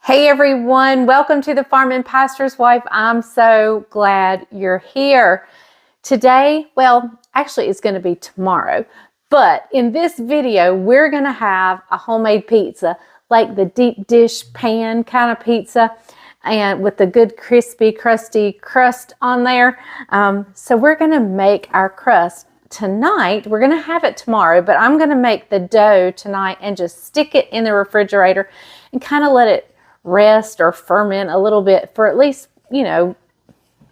Hey everyone, welcome to the Farm and Pastor's Wife. I'm so glad you're here. Today, well, actually it's going to be tomorrow, but in this video, we're going to have a homemade pizza, like the deep dish pan kind of pizza, and with the good crispy, crusty crust on there. So we're going to make our crust tonight. We're going to have it tomorrow, but I'm going to make the dough tonight and just stick it in the refrigerator and kind of let it rest or ferment a little bit for at least,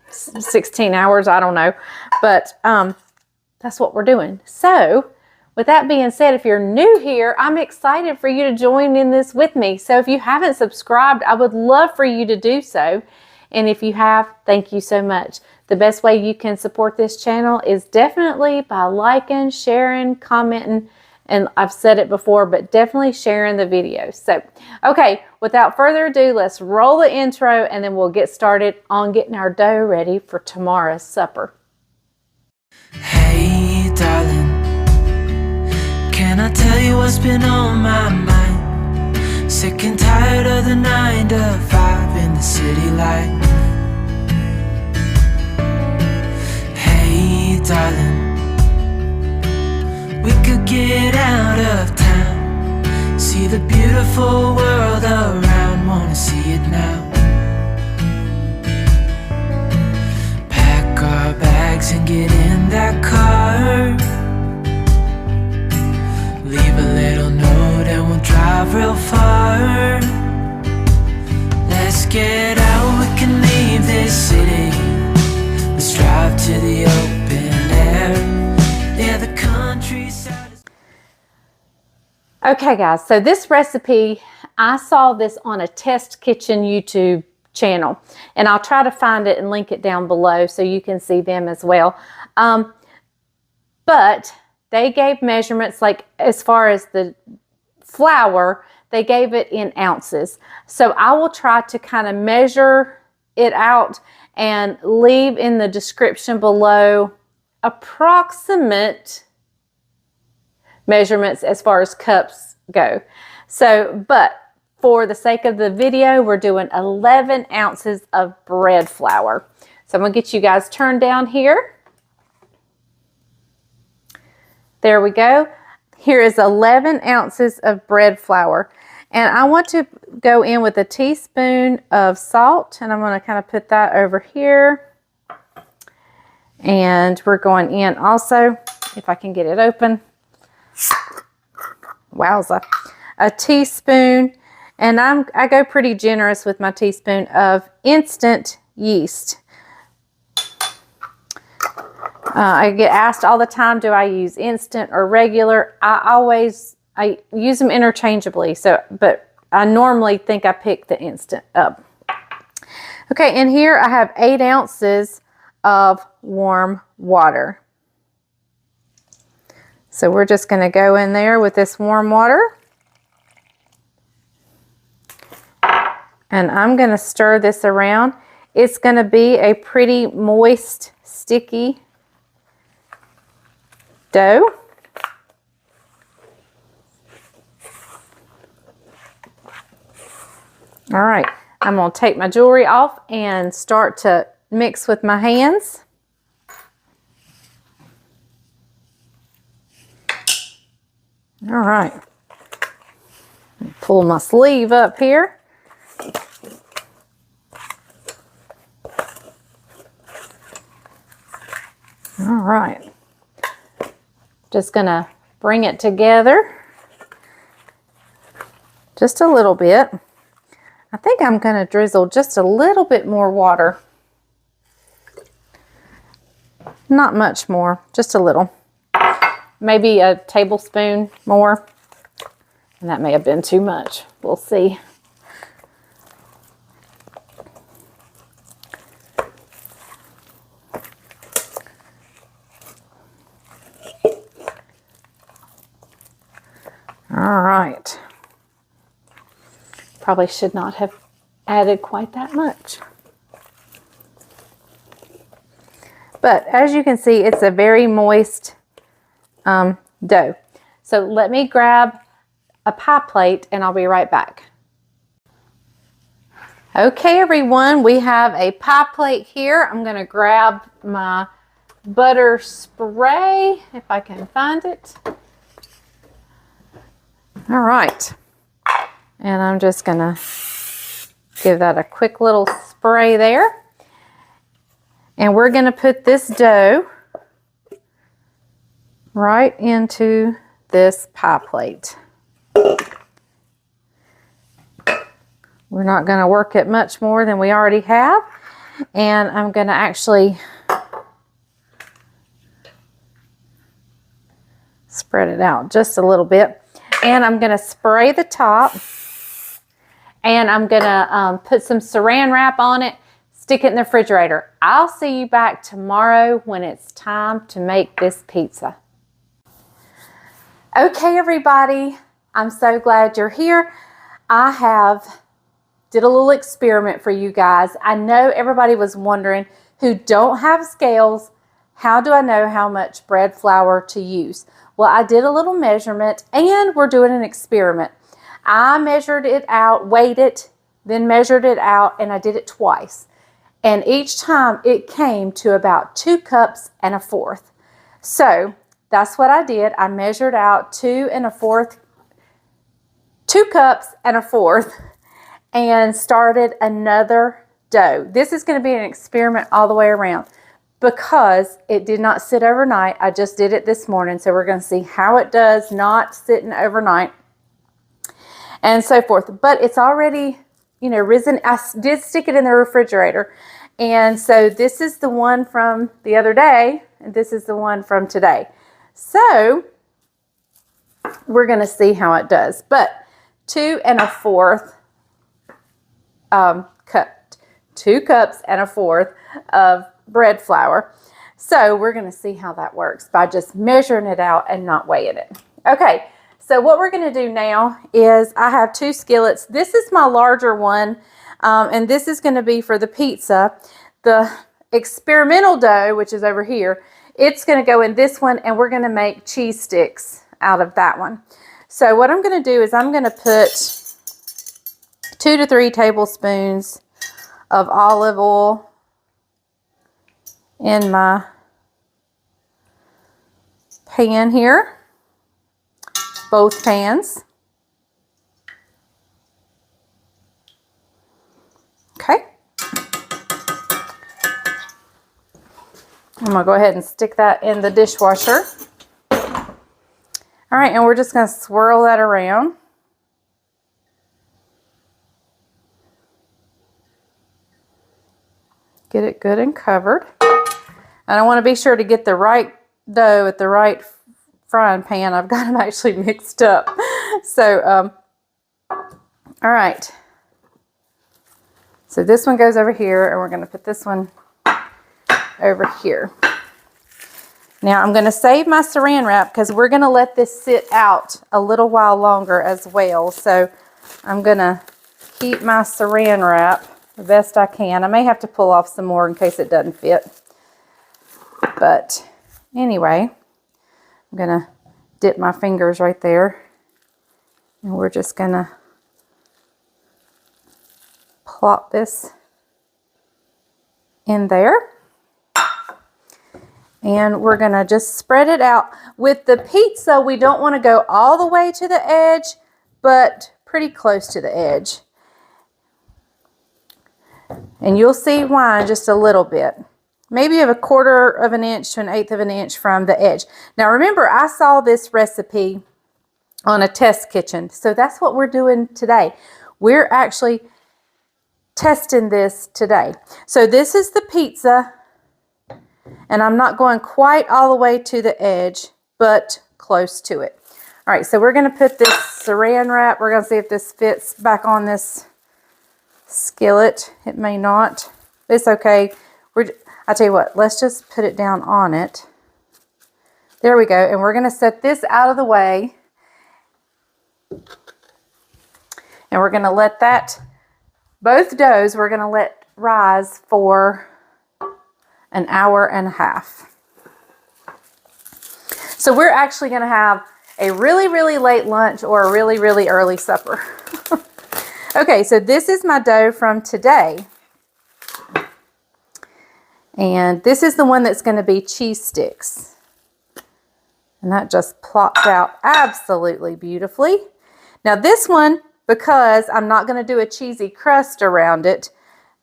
16 hours. I don't know, but that's what we're doing. So with that being said, if you're new here, I'm excited for you to join in this with me. So if you haven't subscribed, I would love for you to do so. And if you have, thank you so much. The best way you can support this channel is definitely by liking, sharing, commenting, and I've said it before, but definitely sharing the video. So, okay, without further ado, let's roll the intro and then we'll get started on getting our dough ready for tomorrow's supper. Hey, darling, can I tell you what's been on my mind? Sick and tired of the 9 to 5 in the city life. Hey, darling, we could get out of town, see the beautiful world around, wanna see it now. Pack our bags and get in that car, leave a little note and we'll drive real far. Let's get out, we can leave this city, let's drive to the open air. Yeah, the countryside is... Okay guys, so this recipe, I saw this on a Test Kitchen YouTube channel, and I'll try to find it and link it down below so you can see them as well. But they gave measurements, like as far as the flour, they gave it in ounces. So I will try to kind of measure it out and leave in the description below approximate measurements as far as cups go. So, but for the sake of the video, we're doing 11 ounces of bread flour. So I'm gonna get you guys turned down here. There we go. Here is 11 ounces of bread flour. And I want to go in with a teaspoon of salt, and I'm gonna kind of put that over here. And we're going in also, if I can get it open, wowza, a teaspoon, and I go pretty generous with my teaspoon of instant yeast. I get asked all the time, do I use instant or regular? I use them interchangeably, so, but I normally think I pick the instant up. Okay, and here I have 8 ounces of warm water. So we're just going to go in there with this warm water. And I'm going to stir this around. It's going to be a pretty moist, sticky dough. All right, I'm going to take my jewelry off and start to mix with my hands. All right, pull my sleeve up here. All right, just gonna bring it together just a little bit. I think I'm gonna drizzle just a little bit more water. Not much more, just a little. Maybe a tablespoon more. And that may have been too much. We'll see. All right. Probably should not have added quite that much. But as you can see, it's a very moist dough. So let me grab a pie plate and I'll be right back. Okay, everyone, we have a pie plate here. I'm going to grab my butter spray if I can find it. All right. And I'm just going to give that a quick little spray there. And we're going to put this dough right into this pie plate. We're not going to work it much more than we already have. And I'm going to actually spread it out just a little bit. And I'm going to spray the top. And I'm going to put some saran wrap on it, stick it in the refrigerator. I'll see you back tomorrow when it's time to make this pizza. Okay, everybody, I'm so glad you're here. I did a little experiment for you guys. I know everybody was wondering who don't have scales, how do I know how much bread flour to use? Well, I did a little measurement and we're doing an experiment. I measured it out, weighed it, then measured it out, and I did it twice. And each time it came to about 2 cups and 1/4. So that's what I did. I measured out 2 cups and 1/4 and started another dough. This is going to be an experiment all the way around because it did not sit overnight. I just did it this morning. So we're going to see how it does not sitting overnight and so forth. But it's already, you know, risen. I did stick it in the refrigerator. And so this is the one from the other day, and this is the one from today. So we're going to see how it does. But 2 1/4 cup, 2 cups and 1/4 of bread flour. So we're going to see how that works by just measuring it out and not weighing it. Okay, so what we're going to do now is I have 2 skillets. This is my larger one, and this is going to be for the pizza. The experimental dough, which is over here, it's going to go in this one, and we're going to make cheese sticks out of that one. So what I'm going to do is I'm going to put 2 to 3 tablespoons of olive oil in my pan here, both pans. Okay. I'm going to go ahead and stick that in the dishwasher. All right, and we're just going to swirl that around. Get it good and covered. And I want to be sure to get the right dough at the right frying pan. I've got them actually mixed up. So, all right. So this one goes over here, and we're going to put this one over here. Now I'm going to save my saran wrap because we're going to let this sit out a little while longer as well. So I'm going to keep my saran wrap the best I can. I may have to pull off some more in case it doesn't fit. But anyway, I'm going to dip my fingers right there. And we're just going to plop this in there. And we're going to just spread it out. With the pizza, we don't want to go all the way to the edge, but pretty close to the edge. And you'll see why in just a little bit. Maybe of 1/4 of an inch to 1/8 of an inch from the edge. Now remember, I saw this recipe on a test kitchen. So that's what we're doing today. We're actually testing this today. So this is the pizza. And I'm not going quite all the way to the edge, but close to it. All right, so we're going to put this saran wrap. We're going to see if this fits back on this skillet. It may not. It's okay. I tell you what, let's just put it down on it. There we go. And we're going to set this out of the way. And we're going to let that, both doughs, we're going to let rise for an hour and a half. So we're actually going to have a really, really late lunch or a really, really early supper. Okay, so this is my dough from today. And this is the one that's going to be cheese sticks. And that just plopped out absolutely beautifully. Now this one, because I'm not going to do a cheesy crust around it,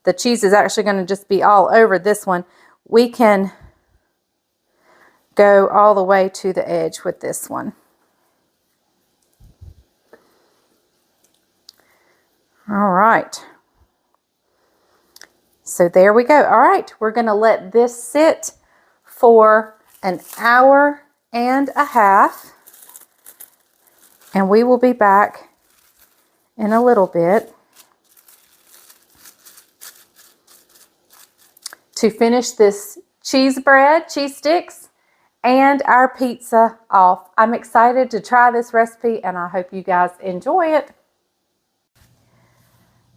the cheese is actually going to just be all over this one. We can go all the way to the edge with this one. All right. So there we go. All right, we're going to let this sit for an hour and a half. And we will be back in a little bit to finish this cheese sticks, and our pizza off. I'm excited to try this recipe, and I hope you guys enjoy it.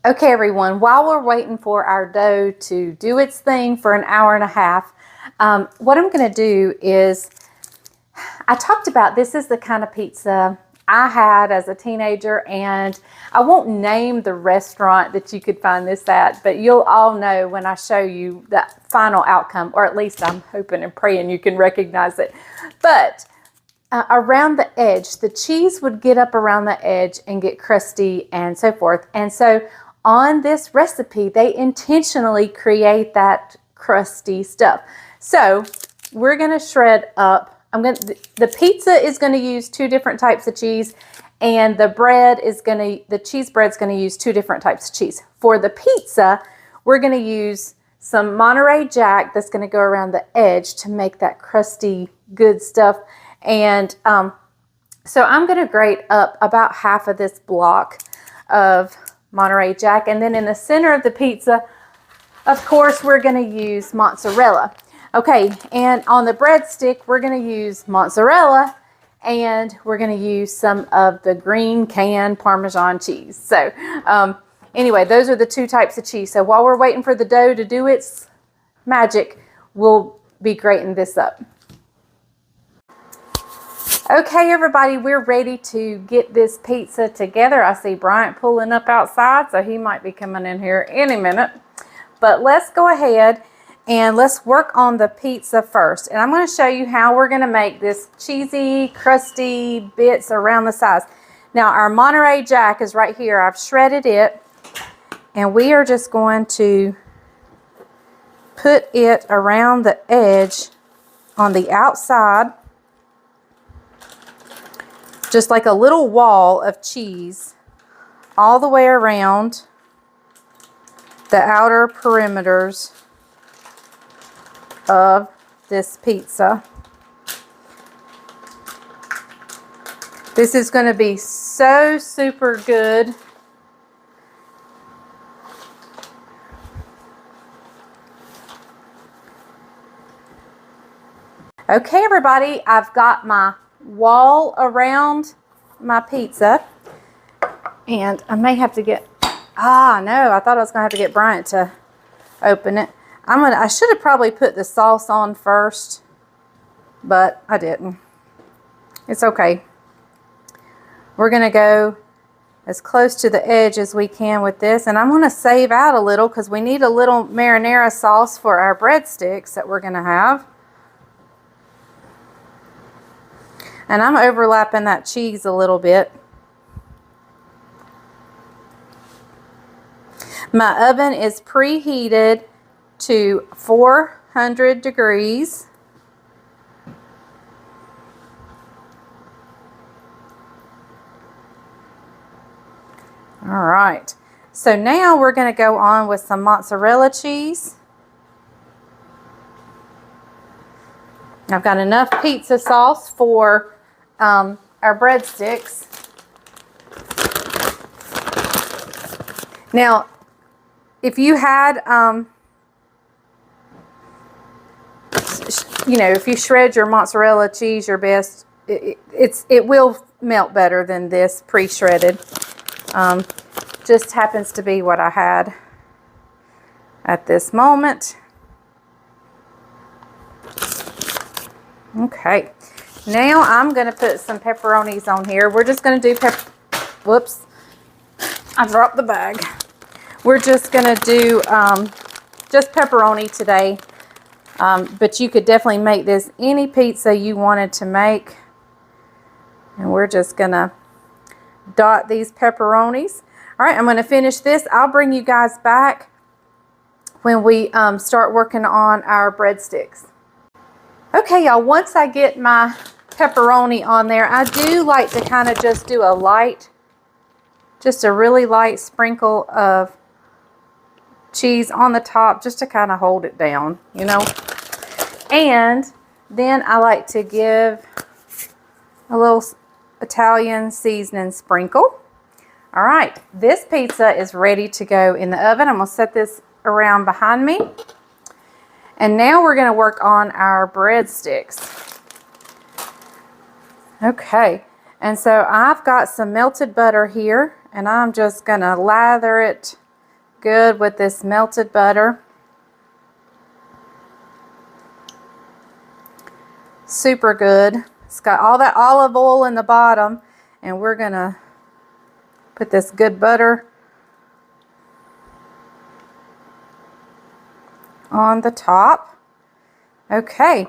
Okay, everyone, while we're waiting for our dough to do its thing for an hour and a half, what I'm going to do is, I talked about this is the kind of pizza I had as a teenager, and I won't name the restaurant that you could find this at, but you'll all know when I show you the final outcome, or at least I'm hoping and praying you can recognize it. But around the edge, the cheese would get up around the edge and get crusty and so forth. And so on this recipe, they intentionally create that crusty stuff. So we're going to shred up. The pizza is going to use 2 different types of cheese, and the cheese bread's going to use 2 different types of cheese. For the pizza, we're going to use some Monterey Jack that's going to go around the edge to make that crusty good stuff. And so I'm going to grate up about half of this block of Monterey Jack, and then in the center of the pizza, of course, we're going to use mozzarella. Okay, and on the breadstick, we're going to use mozzarella, and we're going to use some of the green canned Parmesan cheese. So anyway, those are the 2 types of cheese. So while we're waiting for the dough to do its magic, we'll be grating this up. Okay, everybody, we're ready to get this pizza together. I see Bryant pulling up outside, so he might be coming in here any minute. But let's go ahead and let's work on the pizza first. And I'm going to show you how we're going to make this cheesy, crusty bits around the sides. Now, our Monterey Jack is right here. I've shredded it. And we are just going to put it around the edge on the outside. Just like a little wall of cheese all the way around the outer perimeters of this pizza. This is going to be so super good. Okay, everybody, I've got my wall around my pizza, and I may have to get, no, I thought I was going to have to get Bryant to open it. I should have probably put the sauce on first, but I didn't. It's okay. We're going to go as close to the edge as we can with this, and I'm going to save out a little because we need a little marinara sauce for our breadsticks that we're going to have. And I'm overlapping that cheese a little bit. My oven is preheated to 400 degrees. All right. So now we're going to go on with some mozzarella cheese. I've got enough pizza sauce for our breadsticks. Now, if you had, if you shred your mozzarella cheese your best, it will melt better than this pre-shredded. Just happens to be what I had at this moment. Okay, now I'm going to put some pepperonis on here. We're just going to do I dropped the bag. We're just gonna do just pepperoni today. But you could definitely make this any pizza you wanted to make. And we're just gonna dot these pepperonis. All right, I'm gonna finish this. I'll bring you guys back when we start working on our breadsticks. Okay, y'all, once I get my pepperoni on there, I do like to kind of just do just a really light sprinkle of cheese on the top, just to kind of hold it down, you know. And then I like to give a little Italian seasoning sprinkle. All right, this pizza is ready to go in the oven. I'm gonna set this around behind me. And now we're gonna work on our breadsticks. Okay, and so I've got some melted butter here, and I'm just gonna lather it good with this melted butter. Super good. It's got all that olive oil in the bottom, and we're gonna put this good butter on the top. Okay,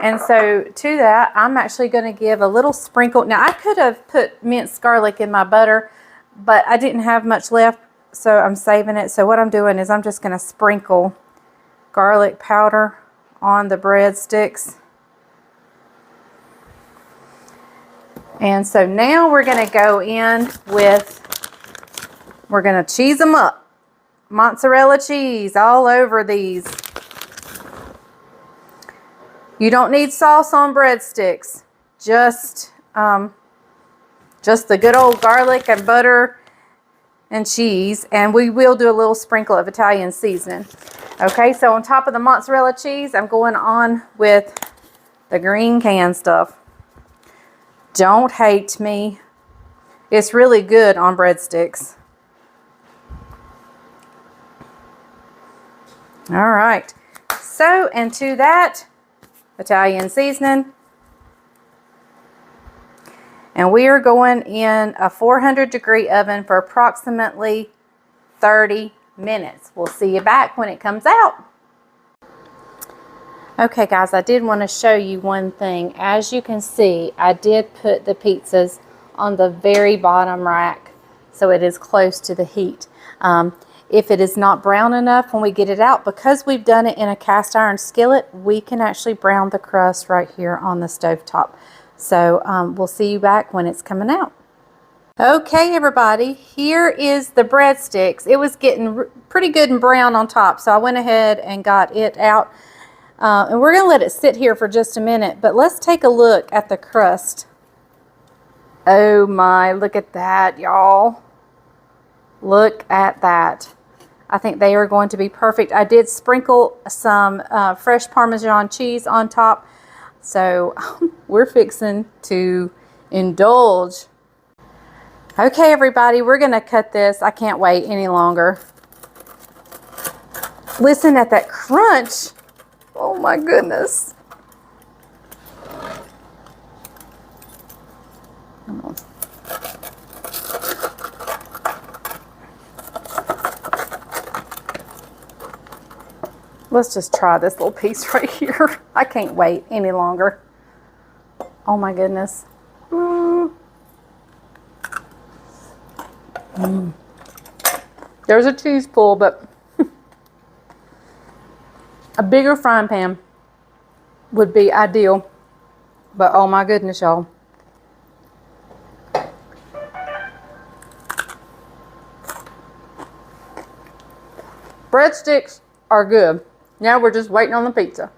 and so to that, I'm actually going to give a little sprinkle. Now, I could have put minced garlic in my butter, but I didn't have much left, so I'm saving it. So what I'm doing is I'm just going to sprinkle garlic powder on the breadsticks. And so now we're going to go in with, we're going to cheese them up. Mozzarella cheese all over these. You don't need sauce on breadsticks. Just the good old garlic and butter and cheese. And we will do a little sprinkle of Italian seasoning. Okay, so on top of the mozzarella cheese, I'm going on with the green can stuff. Don't hate me. It's really good on breadsticks. All right. So, and to that, Italian seasoning. And we are going in a 400-degree oven for approximately 30 minutes. We'll see you back when it comes out. Okay, guys, I did want to show you one thing. As you can see, I did put the pizzas on the very bottom rack, so it is close to the heat. If it is not brown enough when we get it out, because we've done it in a cast iron skillet, we can actually brown the crust right here on the stovetop. So we'll see you back when it's coming out. Okay, everybody, here is the breadsticks. It was getting pretty good and brown on top, so I went ahead and got it out. And we're going to let it sit here for just a minute, but let's take a look at the crust. Oh my, look at that, y'all. Look at that. I think they are going to be perfect. I did sprinkle some fresh Parmesan cheese on top, so we're fixing to indulge. Okay, everybody, we're going to cut this. I can't wait any longer. Listen at that crunch. Oh my goodness. Come on. Let's just try this little piece right here. I can't wait any longer. Oh my goodness. There's a cheese pull, but a bigger frying pan would be ideal. But oh my goodness, y'all. Breadsticks are good. Now we're just waiting on the pizza.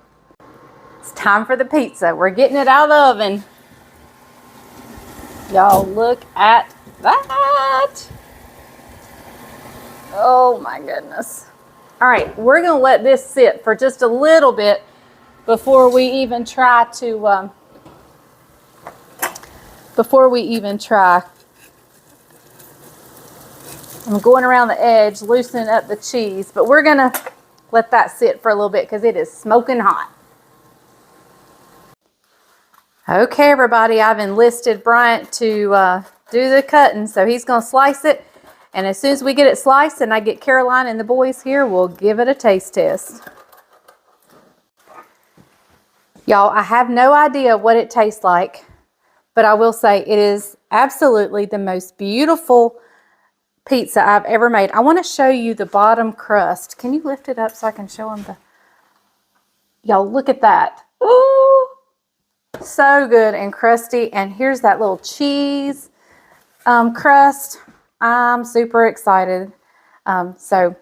It's time for the pizza. We're getting it out of the oven. Y'all, look at that. Oh my goodness. All right, we're going to let this sit for just a little bit before we even try to, I'm going around the edge, loosening up the cheese, but we're going to let that sit for a little bit because it is smoking hot. Okay, everybody, I've enlisted Bryant to do the cutting, so he's going to slice it. And as soon as we get it sliced and I get Caroline and the boys here, we'll give it a taste test. Y'all, I have no idea what it tastes like, but I will say it is absolutely the most beautiful pizza I've ever made. I want to show you the bottom crust. Can you lift it up so I can show them the... Y'all, look at that. Ooh, so good and crusty. And here's that little cheese crust. I'm super excited. So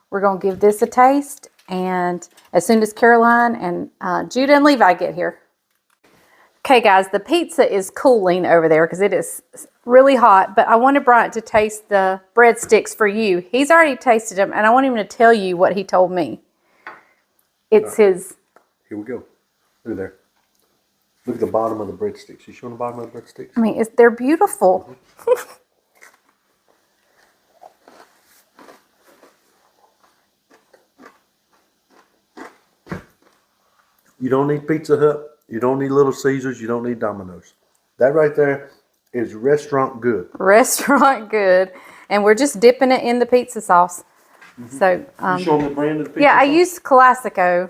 we're going to give this a taste. And as soon as Caroline and Judah and Levi get here. Okay, guys, the pizza is cooling over there because it is really hot. But I wanted Bryant to taste the breadsticks for you. He's already tasted them, and I want him to tell you what he told me. It's his... Here we go. Look there. Look at the bottom of the breadsticks. You showing the bottom of the breadsticks? I mean, they're beautiful. You don't need Pizza Hut. You don't need Little Caesars. You don't need Domino's. That right there is restaurant good. Restaurant good. And we're just dipping it in the pizza sauce. So, you showing the brand of the pizza yeah, I sauce? use Classico.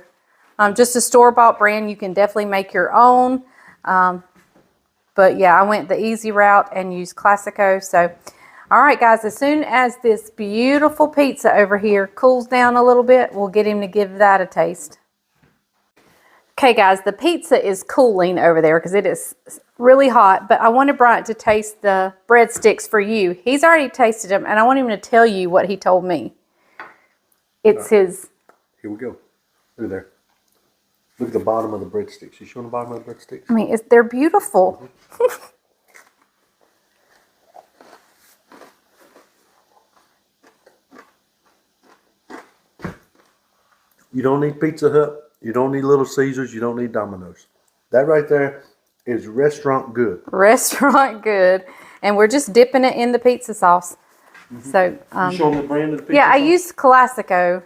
Just a store-bought brand. You can definitely make your own. But yeah, I went the easy route and used Classico. So, all right, guys, as soon as this beautiful pizza over here cools down a little bit, we'll get him to give that a taste. Okay, guys, the pizza is cooling over there because it is really hot. But I wanted Bryant to taste the breadsticks for you. He's already tasted them, and I want him to tell you what he told me. It's his... Here we go. Look there. Look at the bottom of the breadsticks. You showing the bottom of the breadsticks? I mean, they're beautiful. You don't need Pizza Hut. You don't need Little Caesars. You don't need Domino's. That right there is restaurant good. Restaurant good. And we're just dipping it in the pizza sauce. So, you showing the brand of the pizza yeah, I sauce? use Classico.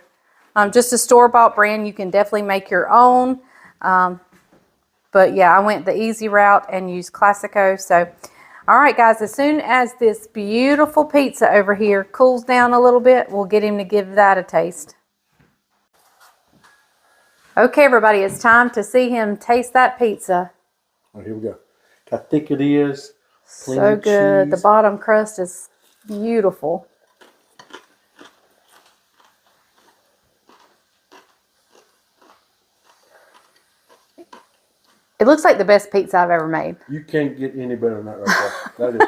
Just a store-bought brand. You can definitely make your own. But yeah, I went the easy route and used Classico. So, all right, guys, as soon as this beautiful pizza over here cools down a little bit, we'll get him to give that a taste. Okay, everybody, it's time to see him taste that pizza. All right, here we go. How thick it is. So good. Cheese. The bottom crust is beautiful. It looks like the best pizza I've ever made. You can't get any better than that right there.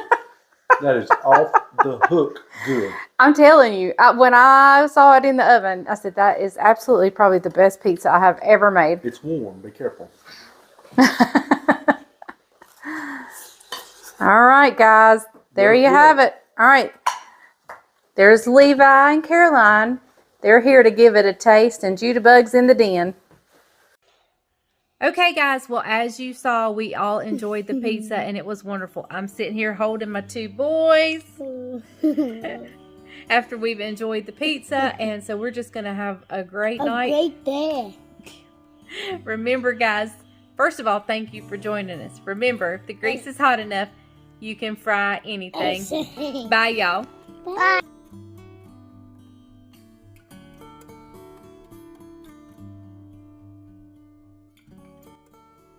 That is off the hook good. I'm telling you, when I saw it in the oven, I said, that is absolutely probably the best pizza I have ever made. It's warm. Be careful. All right, guys. There you have it. All right. There's Levi and Caroline. They're here to give it a taste, and Judahbug's in the den. Okay, guys. Well, as you saw, we all enjoyed the pizza, and it was wonderful. I'm sitting here holding my two boys after we've enjoyed the pizza, and so we're just going to have a great night. A great day. Remember, guys, first of all, thank you for joining us. Remember, if the grease is hot enough, you can fry anything. Bye, y'all. Bye.